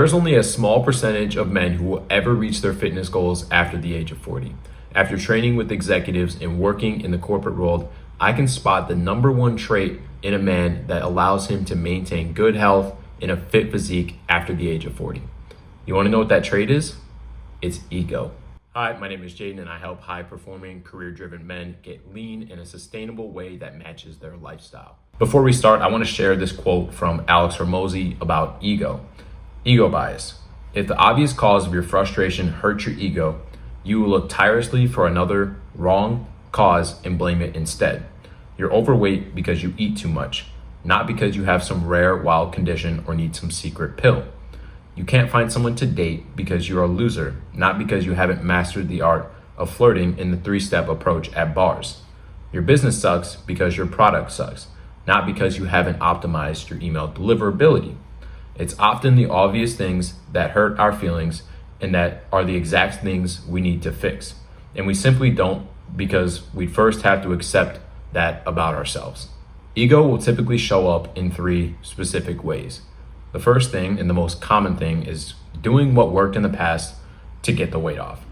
There's only a small percentage of men who will ever reach their fitness goals after the age of 40. After training with executives and working in the corporate world, I can spot the number one trait in a man that allows him to maintain good health in a fit physique after the age of 40. You want to know what that trait is? It's ego. Hi, my name is Jaden and I help high-performing, career-driven men get lean in a sustainable way that matches their lifestyle. Before we start, I want to share this quote from Alex Hormozi about ego. Ego bias. If the obvious cause of your frustration hurts your ego, you will look tirelessly for another wrong cause and blame it instead. You're overweight because you eat too much, not because you have some rare wild condition or need some secret pill. You can't find someone to date because you're a loser, not because you haven't mastered the art of flirting in the 3-step approach at bars. Your business sucks because your product sucks, not because you haven't optimized your email deliverability. It's often the obvious things that hurt our feelings and that are the exact things we need to fix. And we simply don't because we first have to accept that about ourselves. Ego will typically show up in 3 specific ways. The first thing and the most common thing is doing what worked in the past to get the weight off.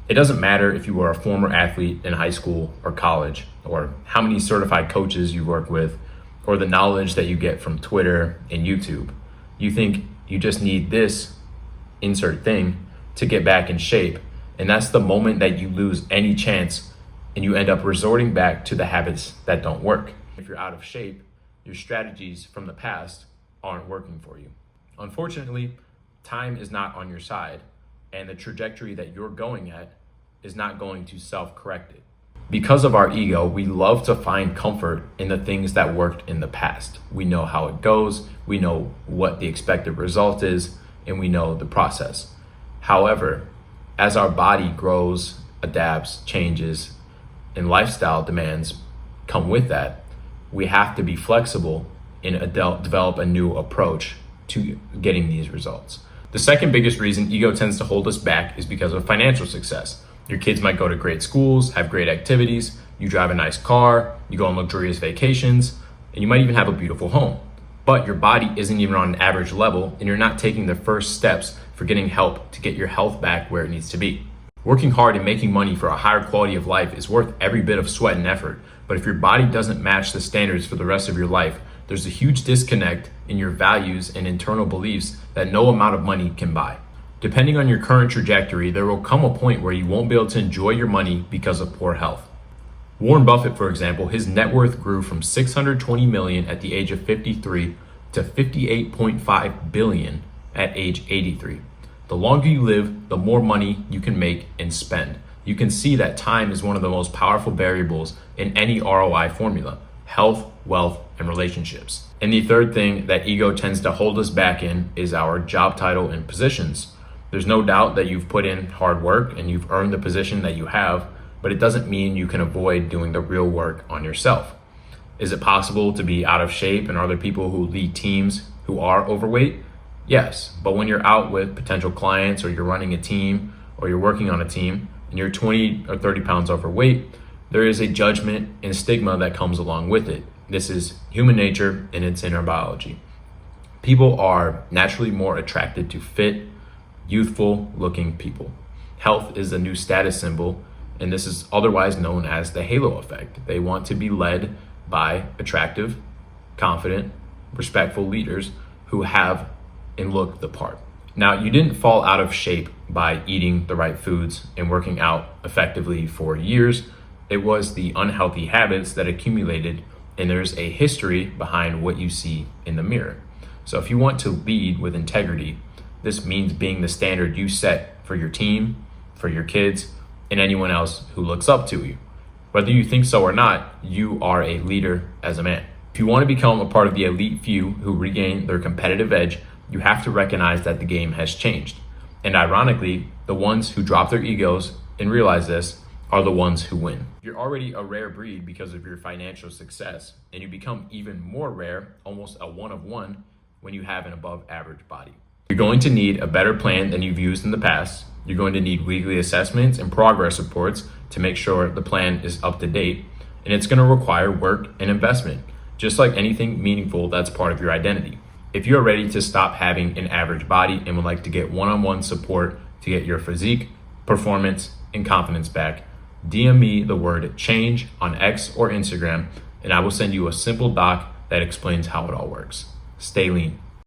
It doesn't matter if you were a former athlete in high school or college, or how many certified coaches you work with, or the knowledge that you get from Twitter and YouTube. You think you just need this insert thing to get back in shape, and that's the moment that you lose any chance and you end up resorting back to the habits that don't work. If you're out of shape, your strategies from the past aren't working for you. Unfortunately, time is not on your side, and the trajectory that you're going at is not going to self-correct it. Because of our ego, we love to find comfort in the things that worked in the past. We know how it goes, we know what the expected result is, and we know the process. However, as our body grows, adapts, changes, and lifestyle demands come with that, we have to be flexible and develop a new approach to getting these results. The second biggest reason ego tends to hold us back is because of financial success. Your kids might go to great schools, have great activities, you drive a nice car, you go on luxurious vacations, and you might even have a beautiful home. But your body isn't even on an average level, and you're not taking the first steps for getting help to get your health back where it needs to be. Working hard and making money for a higher quality of life is worth every bit of sweat and effort, but if your body doesn't match the standards for the rest of your life, there's a huge disconnect in your values and internal beliefs that no amount of money can buy. Depending on your current trajectory, there will come a point where you won't be able to enjoy your money because of poor health. Warren Buffett, for example, his net worth grew from $620 million at the age of 53 to $58.5 billion at age 83. The longer you live, the more money you can make and spend. You can see that time is one of the most powerful variables in any ROI formula: health, wealth, and relationships. And the third thing that ego tends to hold us back in is our job title and positions. There's no doubt that you've put in hard work and you've earned the position that you have, but it doesn't mean you can avoid doing the real work on yourself. Is it possible to be out of shape and are there people who lead teams who are overweight? Yes, but when you're out with potential clients or you're running a team or you're working on a team and you're 20 or 30 pounds overweight, there is a judgment and stigma that comes along with it. This is human nature and it's in our biology. People are naturally more attracted to fit, youthful looking people. Health is a new status symbol, and this is otherwise known as the halo effect. They want to be led by attractive, confident, respectful leaders who have and look the part. Now, you didn't fall out of shape by eating the right foods and working out effectively for years. It was the unhealthy habits that accumulated, and there's a history behind what you see in the mirror. So if you want to lead with integrity, this means being the standard you set for your team, for your kids, and anyone else who looks up to you. Whether you think so or not, you are a leader as a man. If you want to become a part of the elite few who regain their competitive edge, you have to recognize that the game has changed. And ironically, the ones who drop their egos and realize this are the ones who win. You're already a rare breed because of your financial success, and you become even more rare, almost a one of one, when you have an above average body. You're going to need a better plan than you've used in the past. You're going to need weekly assessments and progress reports to make sure the plan is up to date, and it's going to require work and investment, just like anything meaningful that's part of your identity. If you're ready to stop having an average body and would like to get one-on-one support to get your physique, performance, and confidence back, DM me the word change on X or Instagram, and I will send you a simple doc that explains how it all works. Stay lean.